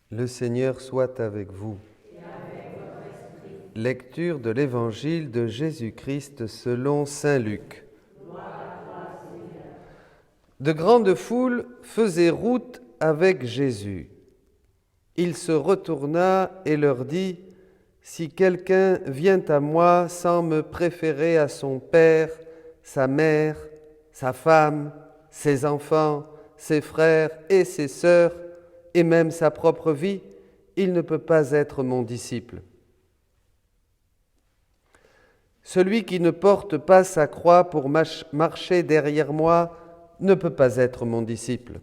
Le Seigneur soit avec vous. Lecture de l'Évangile de Jésus-Christ selon saint Luc. De grandes foules faisaient route avec Jésus. Il se retourna et leur dit : « Si quelqu'un vient à moi sans me préférer à son père, sa mère, sa femme, ses enfants, ses frères et ses sœurs, et même sa propre vie, il ne peut pas être mon disciple. Celui qui ne porte pas sa croix pour marcher derrière moi ne peut pas être mon disciple.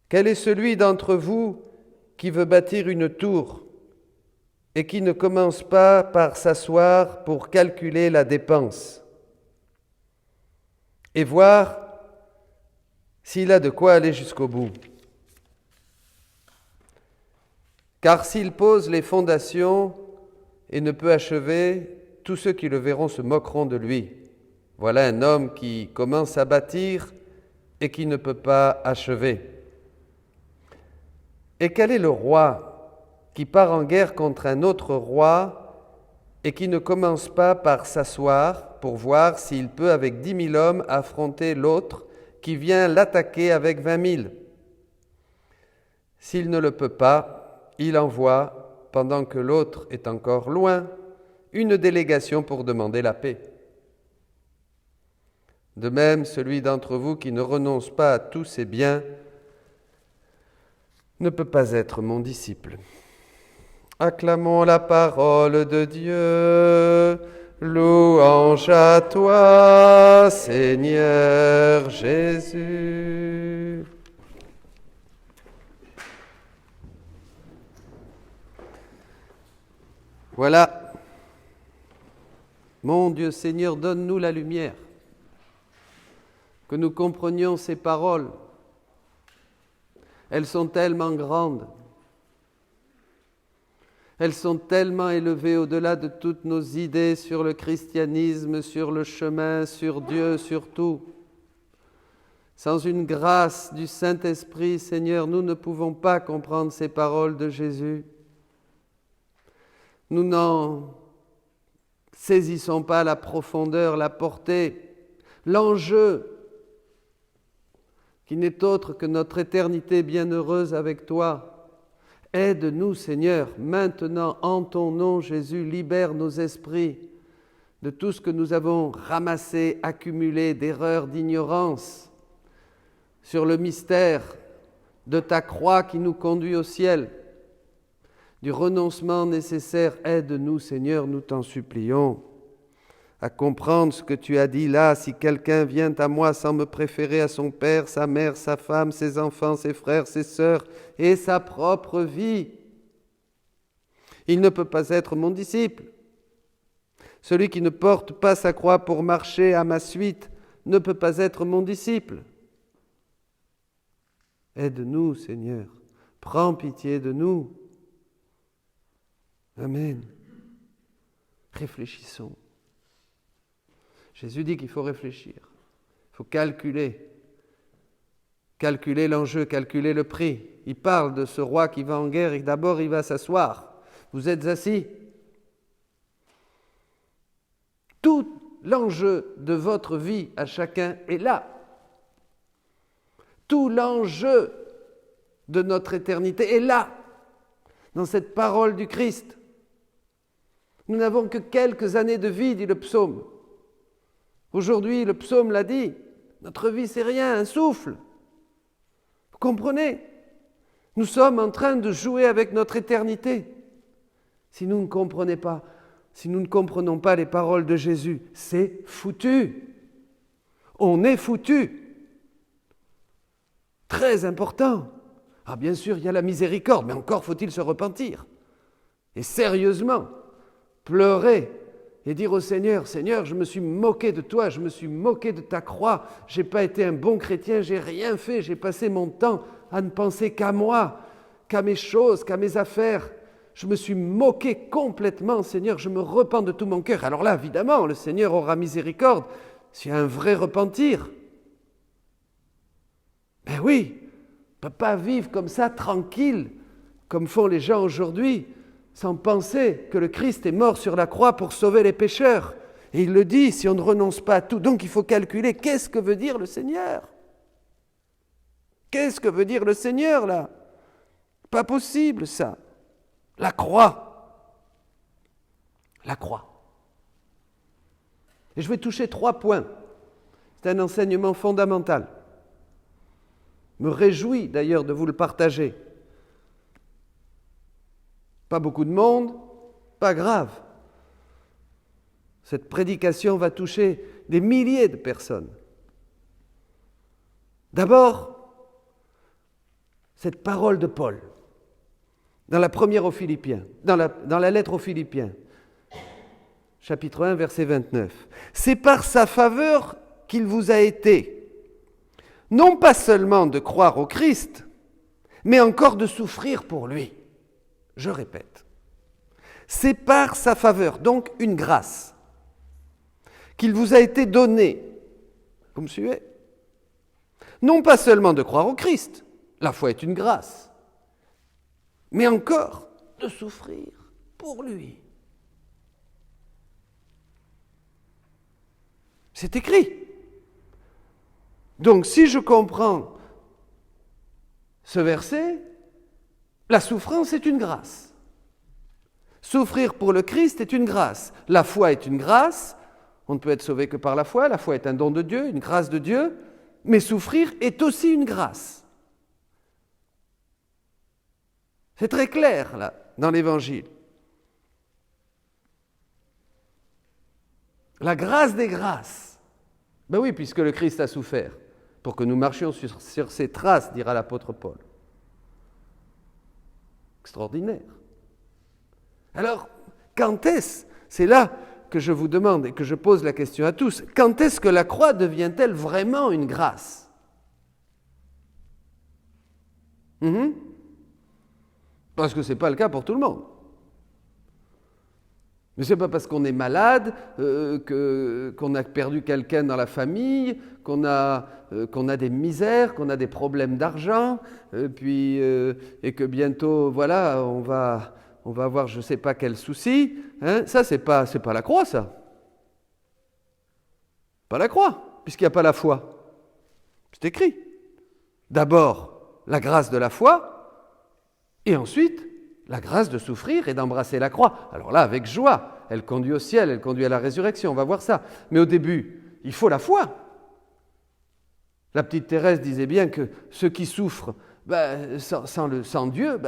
Quel est celui d'entre vous qui veut bâtir une tour et qui ne commence pas par s'asseoir pour calculer la dépense et voir s'il a de quoi aller jusqu'au bout? Car s'il pose les fondations et ne peut achever, tous ceux qui le verront se moqueront de lui. Voilà un homme qui commence à bâtir et qui ne peut pas achever. Et quel est le roi qui part en guerre contre un autre roi et qui ne commence pas par s'asseoir pour voir s'il peut avec 10 000 hommes affronter l'autre qui vient l'attaquer avec 20 000? S'il ne le peut pas, il envoie, pendant que l'autre est encore loin, une délégation pour demander la paix. De même, celui d'entre vous qui ne renonce pas à tous ses biens ne peut pas être mon disciple. Acclamons la parole de Dieu. Louange à toi, Seigneur Jésus. Voilà. Mon Dieu Seigneur, donne-nous la lumière, que nous comprenions ces paroles. Elles sont tellement grandes, elles sont tellement élevées au-delà de toutes nos idées sur le christianisme, sur le chemin, sur Dieu, sur tout. Sans une grâce du Saint-Esprit, Seigneur, nous ne pouvons pas comprendre ces paroles de Jésus. Nous n'en saisissons pas la profondeur, la portée, l'enjeu, qui n'est autre que notre éternité bienheureuse avec toi. Aide-nous, Seigneur, maintenant, en ton nom, Jésus, libère nos esprits de tout ce que nous avons ramassé, accumulé d'erreurs, d'ignorance, sur le mystère de ta croix qui nous conduit au ciel, du renoncement nécessaire. Aide-nous, Seigneur, nous t'en supplions, à comprendre ce que tu as dit là. Si quelqu'un vient à moi sans me préférer à son père, sa mère, sa femme, ses enfants, ses frères, ses sœurs et sa propre vie, il ne peut pas être mon disciple. Celui qui ne porte pas sa croix pour marcher à ma suite ne peut pas être mon disciple. Aide-nous, Seigneur. Prends pitié de nous. Amen. Réfléchissons. Jésus dit qu'il faut réfléchir, il faut calculer l'enjeu, calculer le prix. Il parle de ce roi qui va en guerre et d'abord il va s'asseoir. Vous êtes assis. Tout l'enjeu de votre vie à chacun est là. Tout l'enjeu de notre éternité est là, dans cette parole du Christ. Nous n'avons que quelques années de vie, dit le psaume. Aujourd'hui, le psaume l'a dit, notre vie c'est rien, un souffle. Vous comprenez? Nous sommes en train de jouer avec notre éternité. Si nous ne comprenons pas les paroles de Jésus, c'est foutu. On est foutu. Très important. Ah bien sûr, il y a la miséricorde, mais encore faut-il se repentir. Et sérieusement, pleurer et dire au Seigneur, Seigneur, je me suis moqué de toi, je me suis moqué de ta croix, je n'ai pas été un bon chrétien, j'ai rien fait, j'ai passé mon temps à ne penser qu'à moi, qu'à mes choses, qu'à mes affaires. Je me suis moqué complètement, Seigneur, je me repens de tout mon cœur. Alors là, évidemment, le Seigneur aura miséricorde s'il y a un vrai repentir. Ben oui, ne peut pas vivre comme ça, tranquille, comme font les gens aujourd'hui, sans penser que le Christ est mort sur la croix pour sauver les pécheurs. Et il le dit, si on ne renonce pas à tout, donc il faut calculer, qu'est-ce que veut dire le Seigneur ? Qu'est-ce que veut dire le Seigneur, là ? Pas possible, ça. La croix. La croix. Et je vais toucher 3 points. C'est un enseignement fondamental. Je me réjouis d'ailleurs de vous le partager. Pas beaucoup de monde, pas grave. Cette prédication va toucher des milliers de personnes. D'abord, cette parole de Paul, dans la première aux Philippiens, dans la lettre aux Philippiens, chapitre 1, verset 29. C'est par sa faveur qu'il vous a été, non pas seulement de croire au Christ, mais encore de souffrir pour lui. Je répète, c'est par sa faveur, donc une grâce, qu'il vous a été donné. Vous me suivez ? Non pas seulement de croire au Christ, la foi est une grâce, mais encore de souffrir pour lui. C'est écrit. Donc si je comprends ce verset, la souffrance est une grâce. Souffrir pour le Christ est une grâce. La foi est une grâce. On ne peut être sauvé que par la foi. La foi est un don de Dieu, une grâce de Dieu. Mais souffrir est aussi une grâce. C'est très clair, là, dans l'Évangile. La grâce des grâces. Ben oui, puisque le Christ a souffert, pour que nous marchions sur ses traces, dira l'apôtre Paul. Extraordinaire. Alors, quand est-ce, c'est là que je vous demande et que je pose la question à tous, quand est-ce que la croix devient-elle vraiment une grâce ? Parce que ce n'est pas le cas pour tout le monde. Mais ce n'est pas parce qu'on est malade, qu'on a perdu quelqu'un dans la famille, qu'on a des misères, qu'on a des problèmes d'argent, et que bientôt, voilà, on va avoir je ne sais pas quel souci. Hein, ça, c'est pas la croix, ça. Pas la croix, puisqu'il n'y a pas la foi. C'est écrit. D'abord, la grâce de la foi, et ensuite, la grâce de souffrir et d'embrasser la croix. Alors là, avec joie, elle conduit au ciel, elle conduit à la résurrection, on va voir ça. Mais au début, il faut la foi. La petite Thérèse disait bien que ceux qui souffrent sans Dieu,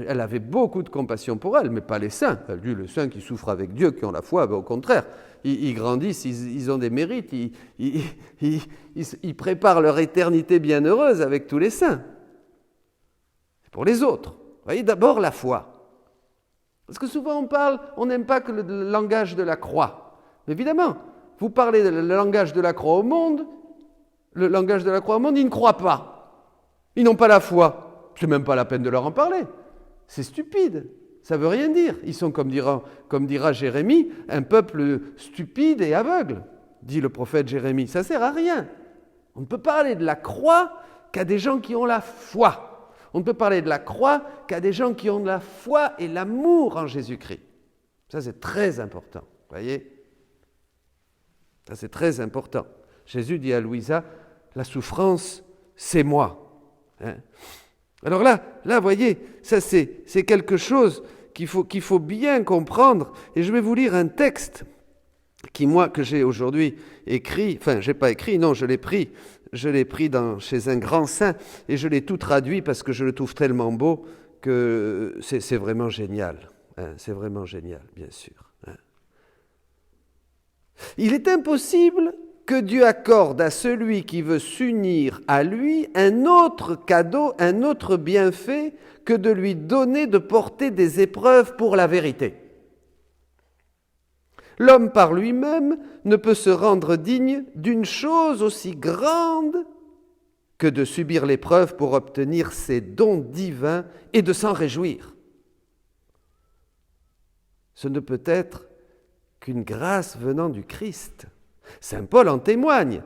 elle avait beaucoup de compassion pour elle, mais pas les saints. Elle dit les saints qui souffrent avec Dieu, qui ont la foi, au contraire, ils grandissent, ils ont des mérites, ils préparent leur éternité bienheureuse avec tous les saints. C'est pour les autres. Vous voyez, d'abord la foi. Parce que souvent on n'aime pas que le langage de la croix. Mais évidemment, vous parlez le langage de la croix au monde, ils ne croient pas. Ils n'ont pas la foi. C'est même pas la peine de leur en parler. C'est stupide. Ça ne veut rien dire. Ils sont, comme dira Jérémie, un peuple stupide et aveugle, dit le prophète Jérémie. Ça ne sert à rien. On ne peut parler de la croix qu'à des gens qui ont la foi. On ne peut parler de la croix qu'à des gens qui ont de la foi et l'amour en Jésus-Christ. Ça, c'est très important. Vous voyez ? Ça, c'est très important. Jésus dit à Louisa, la souffrance, c'est moi. Hein ? Alors là, vous voyez, ça c'est quelque chose qu'il faut bien comprendre. Et je vais vous lire un texte que j'ai aujourd'hui écrit, enfin, j'ai pas écrit, non, je l'ai pris chez un grand saint et je l'ai tout traduit parce que je le trouve tellement beau que c'est vraiment génial. Hein, c'est vraiment génial, bien sûr. Hein. Il est impossible que Dieu accorde à celui qui veut s'unir à lui un autre cadeau, un autre bienfait que de lui donner de porter des épreuves pour la vérité. L'homme par lui-même ne peut se rendre digne d'une chose aussi grande que de subir l'épreuve pour obtenir ses dons divins et de s'en réjouir. Ce ne peut être qu'une grâce venant du Christ. Saint Paul en témoigne.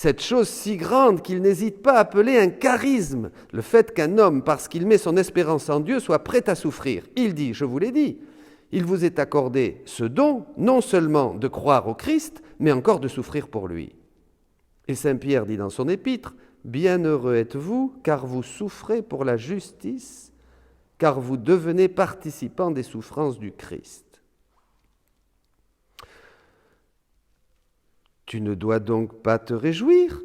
Cette chose si grande qu'il n'hésite pas à appeler un charisme, le fait qu'un homme, parce qu'il met son espérance en Dieu, soit prêt à souffrir. Il dit, je vous l'ai dit, il vous est accordé ce don, non seulement de croire au Christ, mais encore de souffrir pour lui. Et Saint Pierre dit dans son épître, bienheureux êtes-vous, car vous souffrez pour la justice, car vous devenez participants des souffrances du Christ. Tu ne dois donc pas te réjouir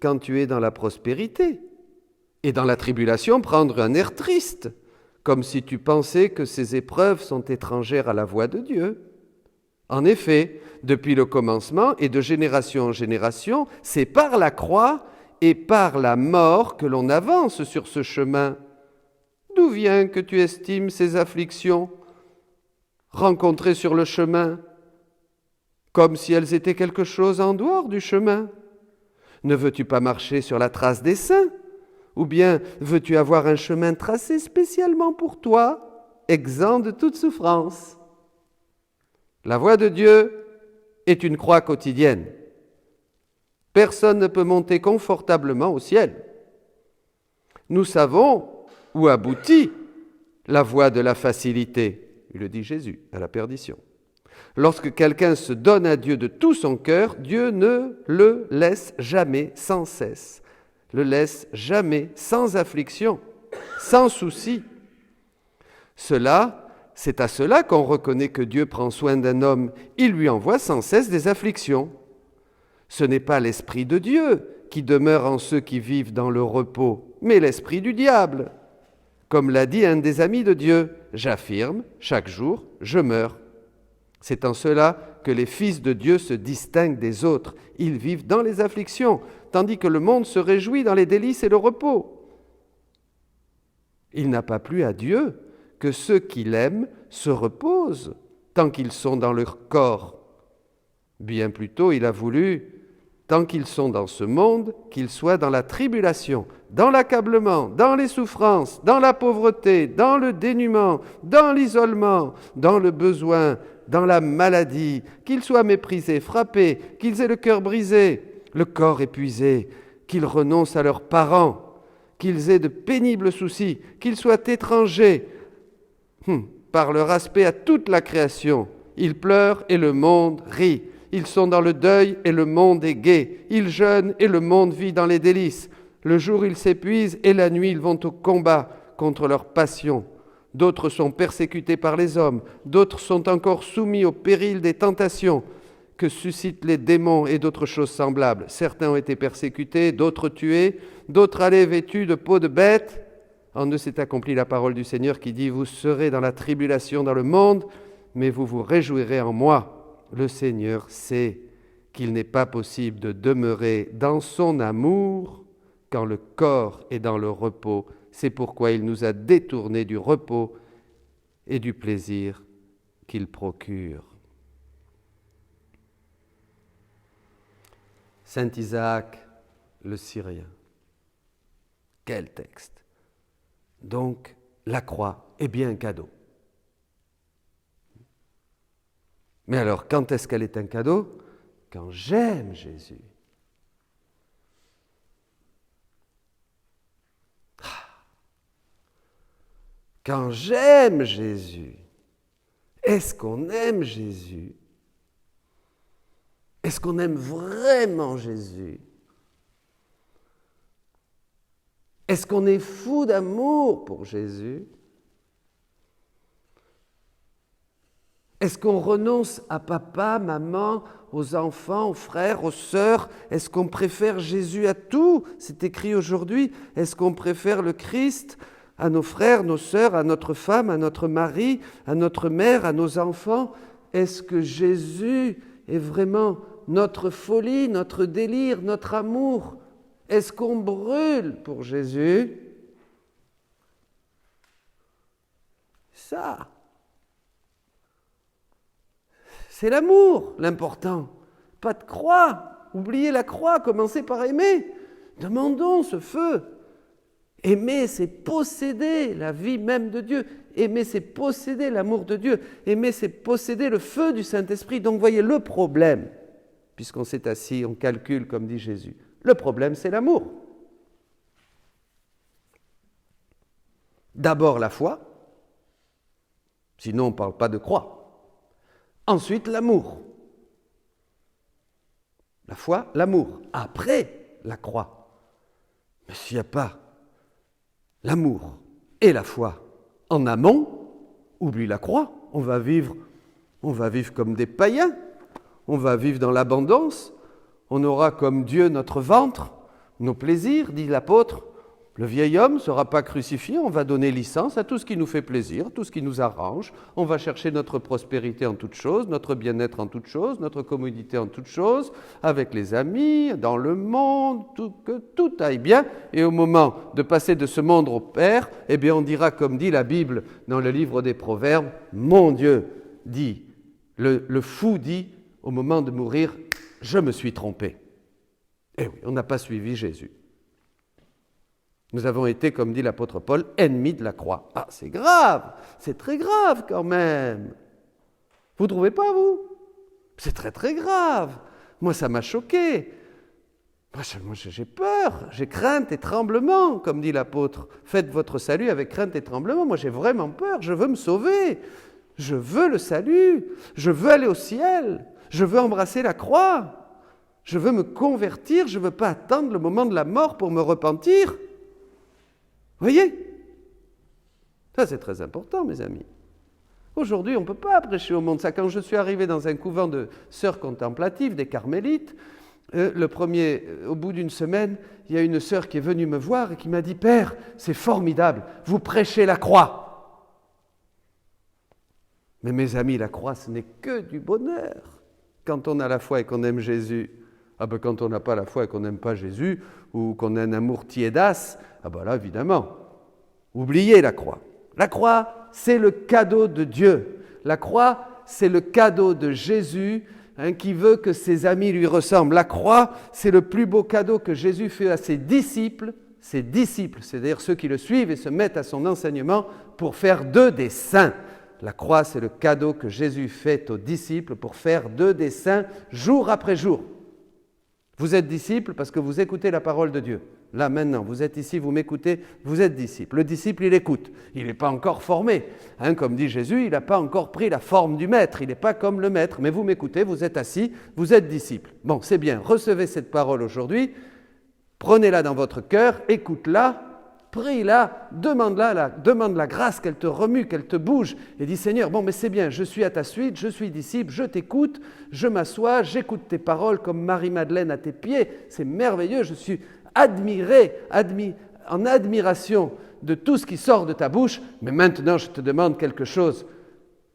quand tu es dans la prospérité, et dans la tribulation prendre un air triste, comme si tu pensais que ces épreuves sont étrangères à la voix de Dieu. En effet, depuis le commencement et de génération en génération, c'est par la croix et par la mort que l'on avance sur ce chemin. D'où vient que tu estimes ces afflictions rencontrées sur le chemin comme si elles étaient quelque chose en dehors du chemin? Ne veux-tu pas marcher sur la trace des saints? Ou bien veux-tu avoir un chemin tracé spécialement pour toi, exempt de toute souffrance? La voie de Dieu est une croix quotidienne. Personne ne peut monter confortablement au ciel. Nous savons où aboutit la voie de la facilité, le dit Jésus, à la perdition. Lorsque quelqu'un se donne à Dieu de tout son cœur, Dieu ne le laisse jamais sans cesse, le laisse jamais sans affliction, sans souci. C'est à cela qu'on reconnaît que Dieu prend soin d'un homme. Il lui envoie sans cesse des afflictions. Ce n'est pas l'Esprit de Dieu qui demeure en ceux qui vivent dans le repos, mais l'esprit du diable. Comme l'a dit un des amis de Dieu, j'affirme, chaque jour, je meurs. C'est en cela que les fils de Dieu se distinguent des autres. Ils vivent dans les afflictions, tandis que le monde se réjouit dans les délices et le repos. Il n'a pas plu à Dieu que ceux qui l'aiment se reposent tant qu'ils sont dans leur corps. Bien plutôt, il a voulu, tant qu'ils sont dans ce monde, qu'ils soient dans la tribulation, dans l'accablement, dans les souffrances, dans la pauvreté, dans le dénuement, dans l'isolement, dans le besoin, dans la maladie, qu'ils soient méprisés, frappés, qu'ils aient le cœur brisé, le corps épuisé, qu'ils renoncent à leurs parents, qu'ils aient de pénibles soucis, qu'ils soient étrangers par leur aspect à toute la création. Ils pleurent et le monde rit. Ils sont dans le deuil et le monde est gai. Ils jeûnent et le monde vit dans les délices. Le jour, ils s'épuisent et la nuit, ils vont au combat contre leurs passions. D'autres sont persécutés par les hommes. D'autres sont encore soumis au péril des tentations que suscitent les démons et d'autres choses semblables. Certains ont été persécutés, d'autres tués, d'autres allaient vêtus de peau de bête. En eux s'est accomplie la parole du Seigneur qui dit « Vous serez dans la tribulation dans le monde, mais vous vous réjouirez en moi. » Le Seigneur sait qu'il n'est pas possible de demeurer dans son amour quand le corps est dans le repos. C'est pourquoi il nous a détournés du repos et du plaisir qu'il procure. Saint Isaac, le Syrien. Quel texte! Donc, la croix est bien un cadeau. Mais alors, quand est-ce qu'elle est un cadeau? Quand j'aime Jésus. Quand j'aime Jésus. Est-ce qu'on aime Jésus? Est-ce qu'on aime vraiment Jésus? Est-ce qu'on est fou d'amour pour Jésus? Est-ce qu'on renonce à papa, maman, aux enfants, aux frères, aux sœurs? Est-ce qu'on préfère Jésus à tout? C'est écrit aujourd'hui. Est-ce qu'on préfère le Christ à nos frères, nos sœurs, à notre femme, à notre mari, à notre mère, à nos enfants? Est-ce que Jésus est vraiment notre folie, notre délire, notre amour? Est-ce qu'on brûle pour Jésus? Ça, c'est l'amour, l'important. Pas de croix. Oubliez la croix, commencez par aimer. Demandons ce feu. Aimer, c'est posséder la vie même de Dieu. Aimer, c'est posséder l'amour de Dieu. Aimer, c'est posséder le feu du Saint-Esprit. Donc, voyez le problème, puisqu'on s'est assis, on calcule, comme dit Jésus. Le problème, c'est l'amour. D'abord la foi, sinon on ne parle pas de croix. Ensuite, l'amour. La foi, l'amour. Après, la croix. Mais s'il n'y a pas l'amour et la foi en amont, oublie la croix. On va vivre comme des païens. On va vivre dans l'abondance. On aura comme Dieu notre ventre, nos plaisirs, dit l'apôtre. Le vieil homme ne sera pas crucifié, on va donner licence à tout ce qui nous fait plaisir, tout ce qui nous arrange. On va chercher notre prospérité en toutes choses, notre bien-être en toutes choses, notre commodité en toutes choses, avec les amis, dans le monde, que tout aille bien. Et au moment de passer de ce monde au Père, eh bien on dira, comme dit la Bible dans le livre des Proverbes, « Mon Dieu, dit, le fou dit, au moment de mourir, je me suis trompé. » Eh oui, on n'a pas suivi Jésus. Nous avons été, comme dit l'apôtre Paul, ennemis de la croix. Ah, c'est grave, c'est très grave quand même. Vous ne trouvez pas, vous? C'est très très grave. Moi, ça m'a choqué. Moi, j'ai peur, j'ai crainte et tremblement, comme dit l'apôtre. Faites votre salut avec crainte et tremblement. Moi, j'ai vraiment peur, je veux me sauver. Je veux le salut, je veux aller au ciel, je veux embrasser la croix. Je veux me convertir, je ne veux pas attendre le moment de la mort pour me repentir. Vous voyez? Ça, c'est très important, mes amis. Aujourd'hui, on ne peut pas prêcher au monde ça. Quand je suis arrivé dans un couvent de sœurs contemplatives, des carmélites, au bout d'une semaine, il y a une sœur qui est venue me voir et qui m'a dit « Père, c'est formidable, vous prêchez la croix. » Mais mes amis, la croix, ce n'est que du bonheur. Quand on a la foi et qu'on aime Jésus, ah ben quand on n'a pas la foi et qu'on n'aime pas Jésus, ou qu'on a un amour tiédasse, ah ben là, évidemment, oubliez la croix. La croix, c'est le cadeau de Dieu. La croix, c'est le cadeau de Jésus, qui veut que ses amis lui ressemblent. La croix, c'est le plus beau cadeau que Jésus fait à ses disciples, c'est-à-dire ceux qui le suivent et se mettent à son enseignement pour faire d'eux des saints. La croix, c'est le cadeau que Jésus fait aux disciples pour faire d'eux des saints jour après jour. Vous êtes disciples parce que vous écoutez la parole de Dieu. Là, maintenant, vous êtes ici, vous m'écoutez, vous êtes disciples. Le disciple, il écoute. Il n'est pas encore formé. Comme dit Jésus, il n'a pas encore pris la forme du maître. Il n'est pas comme le maître. Mais vous m'écoutez, vous êtes assis, vous êtes disciples. Bon, c'est bien. Recevez cette parole aujourd'hui. Prenez-la dans votre cœur, écoute-la, prie-la, demande la grâce, qu'elle te remue, qu'elle te bouge. Et dis, Seigneur, bon, mais c'est bien, je suis à ta suite, je suis disciple, je t'écoute, je m'assois, j'écoute tes paroles comme Marie-Madeleine à tes pieds. C'est merveilleux, je suis en admiration de tout ce qui sort de ta bouche. Mais maintenant, je te demande quelque chose.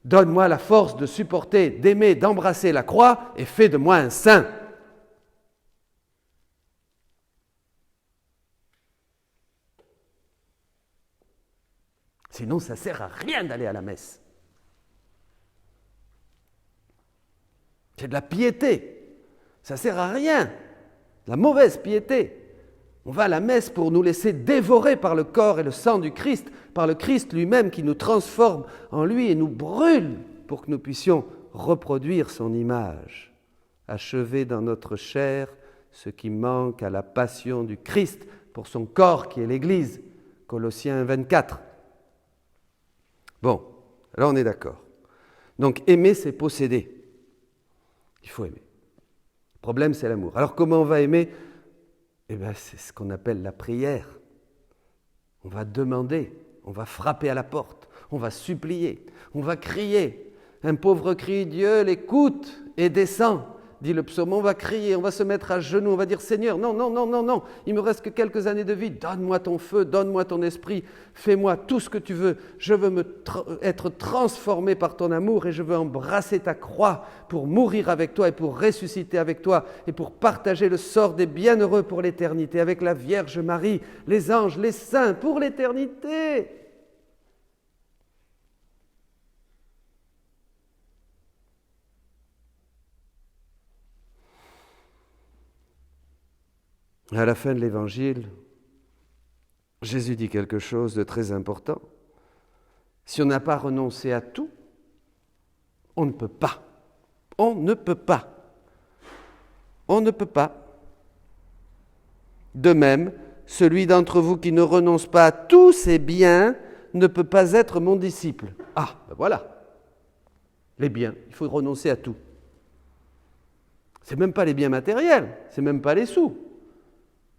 Donne-moi la force de supporter, d'aimer, d'embrasser la croix et fais de moi un saint. Sinon, ça ne sert à rien d'aller à la messe. C'est de la piété. Ça ne sert à rien. De la mauvaise piété. On va à la messe pour nous laisser dévorer par le corps et le sang du Christ, par le Christ lui-même qui nous transforme en lui et nous brûle pour que nous puissions reproduire son image. Achever dans notre chair ce qui manque à la passion du Christ pour son corps qui est l'Église. Colossiens 24. Bon, là on est d'accord. Donc aimer, c'est posséder. Il faut aimer. Le problème, c'est l'amour. Alors comment on va aimer? Eh bien, c'est ce qu'on appelle la prière. On va demander, on va frapper à la porte, on va supplier, on va crier. Un pauvre crie, Dieu l'écoute et descend. Dit le psaume, on va crier, on va se mettre à genoux, on va dire Seigneur, non, il me reste que quelques années de vie, donne-moi ton feu, donne-moi ton esprit, fais-moi tout ce que tu veux, je veux être transformé par ton amour et je veux embrasser ta croix pour mourir avec toi et pour ressusciter avec toi et pour partager le sort des bienheureux pour l'éternité avec la Vierge Marie, les anges, les saints pour l'éternité. À la fin de l'Évangile, Jésus dit quelque chose de très important. Si on n'a pas renoncé à tout, on ne peut pas. On ne peut pas. On ne peut pas. De même, celui d'entre vous qui ne renonce pas à tous ses biens ne peut pas être mon disciple. Ah, ben voilà. Les biens, il faut renoncer à tout. C'est même pas les biens matériels, c'est même pas les sous.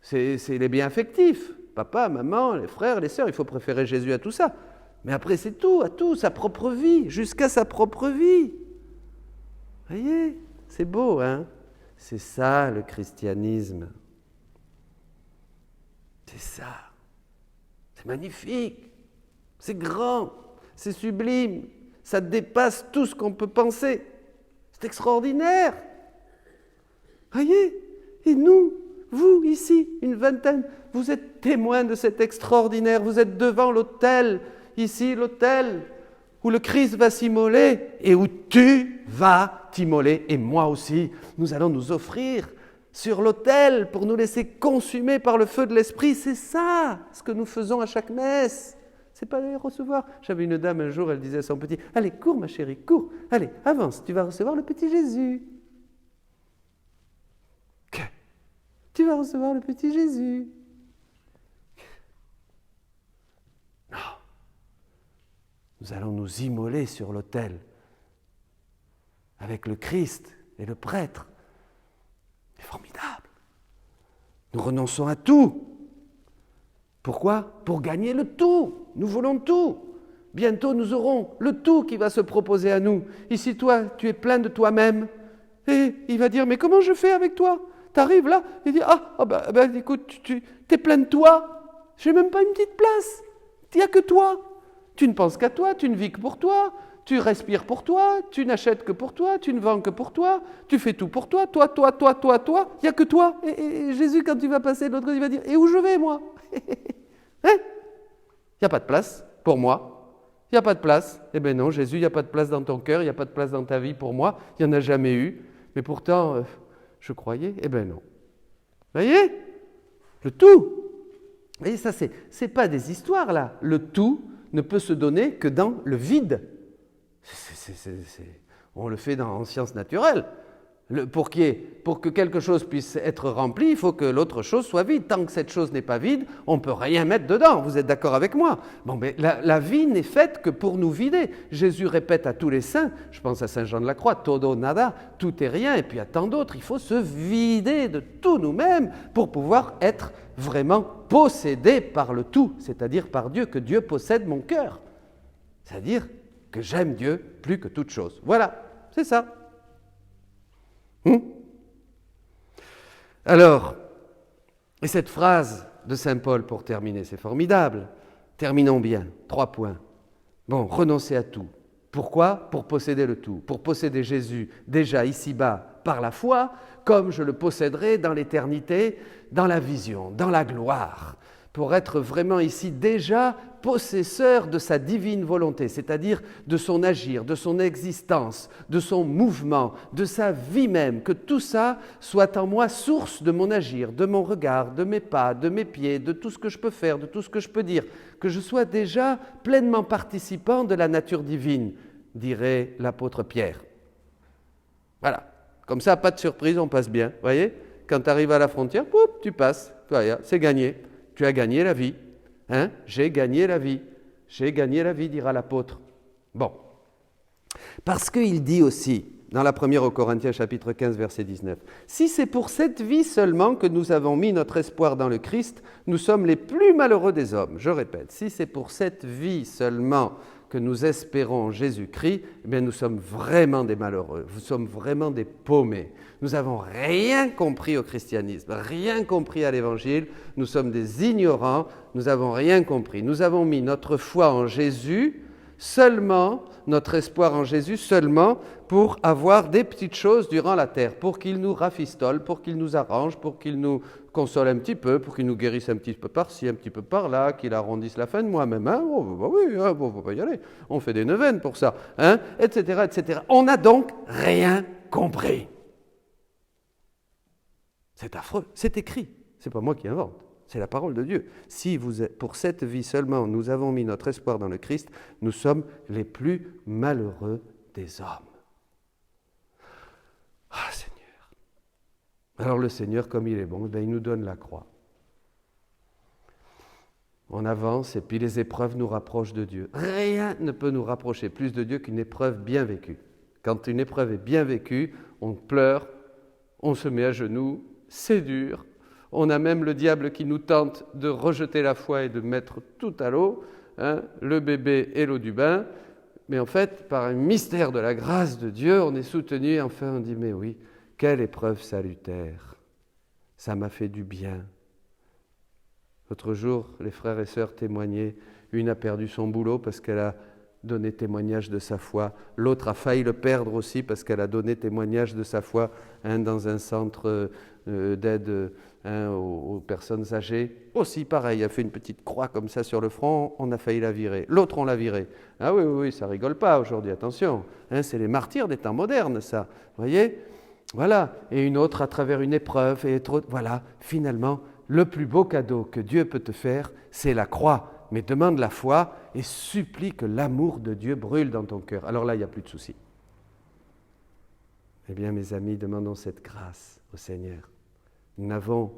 C'est les biens affectifs. Papa, maman, les frères, les sœurs, il faut préférer Jésus à tout ça. Mais après, c'est tout, à tout, sa propre vie, jusqu'à sa propre vie. Vous voyez, c'est beau, hein? C'est ça, le christianisme. C'est ça. C'est magnifique. C'est grand. C'est sublime. Ça dépasse tout ce qu'on peut penser. C'est extraordinaire. Voyez? Et nous, vous, ici, une vingtaine, vous êtes témoins de cet extraordinaire. Vous êtes devant l'autel, ici, l'autel où le Christ va s'immoler et où tu vas t'immoler. Et moi aussi, nous allons nous offrir sur l'autel pour nous laisser consumer par le feu de l'Esprit. C'est ça, ce que nous faisons à chaque messe. C'est pas aller recevoir. J'avais une dame un jour, elle disait à son petit, « Allez, cours ma chérie, cours. Allez, avance, tu vas recevoir le petit Jésus. » Que? Tu vas recevoir le petit Jésus. Non. Nous allons nous immoler sur l'autel avec le Christ et le prêtre. C'est formidable. Nous renonçons à tout. Pourquoi? Pour gagner le tout. Nous voulons tout. Bientôt, nous aurons le tout qui va se proposer à nous. Ici, toi, tu es plein de toi-même. Et il va dire, mais comment je fais avec toi? Tu arrives là, il dit, écoute, tu es plein de toi. Je n'ai même pas une petite place. Il n'y a que toi. Tu ne penses qu'à toi, tu ne vis que pour toi. Tu respires pour toi, tu n'achètes que pour toi, tu ne vends que pour toi, tu fais tout pour toi, toi, il n'y a que toi. Et Jésus, quand tu vas passer de l'autre côté, il va dire, et où je vais, moi? Hein? Il n'y a pas de place pour moi. Il n'y a pas de place. Eh bien non, Jésus, il n'y a pas de place dans ton cœur, il n'y a pas de place dans ta vie pour moi. Il n'y en a jamais eu. Mais pourtant, je croyais. Eh bien non. Vous voyez? Le tout. Vous voyez, ça, c'est pas des histoires, là. Le tout ne peut se donner que dans le vide. On le fait en sciences naturelles. Pour que quelque chose puisse être rempli, il faut que l'autre chose soit vide. Tant que cette chose n'est pas vide, on ne peut rien mettre dedans. Vous êtes d'accord avec moi? Bon, mais la vie n'est faite que pour nous vider. Jésus répète à tous les saints, je pense à Saint Jean de la Croix, todo nada, tout est rien, et puis à tant d'autres, il faut se vider de tout nous-mêmes pour pouvoir être vraiment possédé par le tout, c'est-à-dire par Dieu, que Dieu possède mon cœur. C'est-à-dire que j'aime Dieu plus que toute chose. Voilà, c'est ça. Alors, et cette phrase de Saint Paul pour terminer, c'est formidable. Terminons bien, 3 points. Bon, renoncer à tout. Pourquoi? Pour posséder le tout. Pour posséder Jésus déjà ici-bas par la foi, comme je le posséderai dans l'éternité, dans la vision, dans la gloire. Pour être vraiment ici déjà possesseur de sa divine volonté, c'est-à-dire de son agir, de son existence, de son mouvement, de sa vie même, que tout ça soit en moi source de mon agir, de mon regard, de mes pas, de mes pieds, de tout ce que je peux faire, de tout ce que je peux dire, que je sois déjà pleinement participant de la nature divine, dirait l'apôtre Pierre. Voilà, comme ça, pas de surprise, on passe bien, vous voyez? Quand tu arrives à la frontière, poup, tu passes, voilà, c'est gagné. Tu as gagné la vie. Hein? J'ai gagné la vie. J'ai gagné la vie, dira l'apôtre. Bon. Parce qu'il dit aussi, dans la première aux Corinthiens, chapitre 15, verset 19, « Si c'est pour cette vie seulement que nous avons mis notre espoir dans le Christ, nous sommes les plus malheureux des hommes. » Je répète, si c'est pour cette vie seulement que nous espérons en Jésus-Christ, eh bien nous sommes vraiment des malheureux, nous sommes vraiment des paumés. Nous n'avons rien compris au christianisme, rien compris à l'Évangile, nous sommes des ignorants, nous n'avons rien compris. Nous avons mis notre foi en Jésus seulement, notre espoir en Jésus seulement pour avoir des petites choses durant la terre, pour qu'il nous rafistole, pour qu'il nous arrange, pour qu'il nous console un petit peu, pour qu'il nous guérisse un petit peu par-ci, un petit peu par-là, qu'il arrondisse la fin de mois même. Hein? Oh, bah oui, hein, bon, faut pas y aller. On fait des neuvaines pour ça, hein? Etc., etc. On n'a donc rien compris. C'est affreux, c'est écrit, c'est pas moi qui invente. C'est la parole de Dieu. Si pour cette vie seulement nous avons mis notre espoir dans le Christ, nous sommes les plus malheureux des hommes. Ah Seigneur. Alors le Seigneur, comme il est bon, il nous donne la croix. On avance et puis les épreuves nous rapprochent de Dieu. Rien ne peut nous rapprocher plus de Dieu qu'une épreuve bien vécue. Quand une épreuve est bien vécue, on pleure, on se met à genoux, c'est dur. On a même le diable qui nous tente de rejeter la foi et de mettre tout à l'eau, le bébé et l'eau du bain. Mais en fait, par un mystère de la grâce de Dieu, on est soutenu et enfin on dit « Mais oui, quelle épreuve salutaire, ça m'a fait du bien ». L'autre jour, les frères et sœurs témoignaient, une a perdu son boulot parce qu'elle a donné témoignage de sa foi, l'autre a failli le perdre aussi parce qu'elle a donné témoignage de sa foi dans un centre d'aide aux personnes âgées. Aussi pareil, elle a fait une petite croix comme ça sur le front, on a failli la virer. L'autre, on l'a virée. Ah oui, ça rigole pas aujourd'hui, attention. C'est les martyrs des temps modernes, ça. Vous voyez ? Voilà. Et une autre à travers une épreuve, et voilà, finalement, le plus beau cadeau que Dieu peut te faire, c'est la croix. Mais demande la foi et supplie que l'amour de Dieu brûle dans ton cœur. Alors là, il n'y a plus de souci. Eh bien, mes amis, demandons cette grâce au Seigneur. Nous n'avons,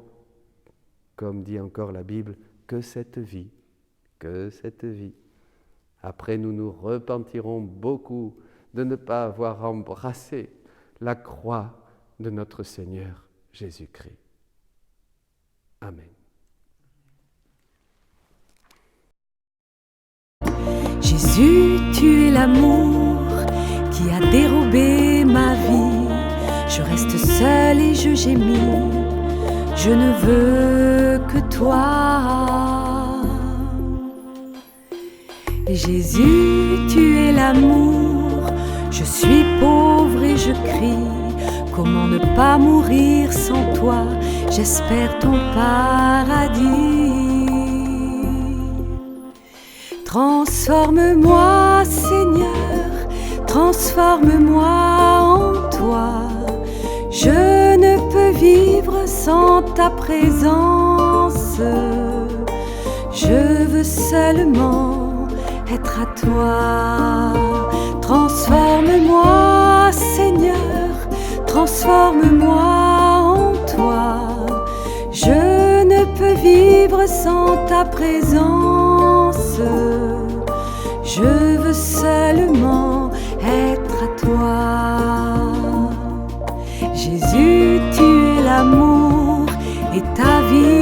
comme dit encore la Bible, que cette vie. Que cette vie. Après, nous nous repentirons beaucoup de ne pas avoir embrassé la croix de notre Seigneur Jésus-Christ. Amen. Jésus, tu es l'amour qui a dérobé ma vie. Je reste seule et je gémis, je ne veux que toi. Jésus, tu es l'amour, je suis pauvre et je crie. Comment ne pas mourir sans toi? J'espère ton paradis. Transforme-moi, Seigneur, transforme-moi en toi. Je ne peux vivre sans ta présence. Je veux seulement être à toi. Transforme-moi, Seigneur, transforme-moi en toi. Je ne peux vivre sans ta présence. Je veux seulement être à toi. Jésus, tu es l'amour et ta vie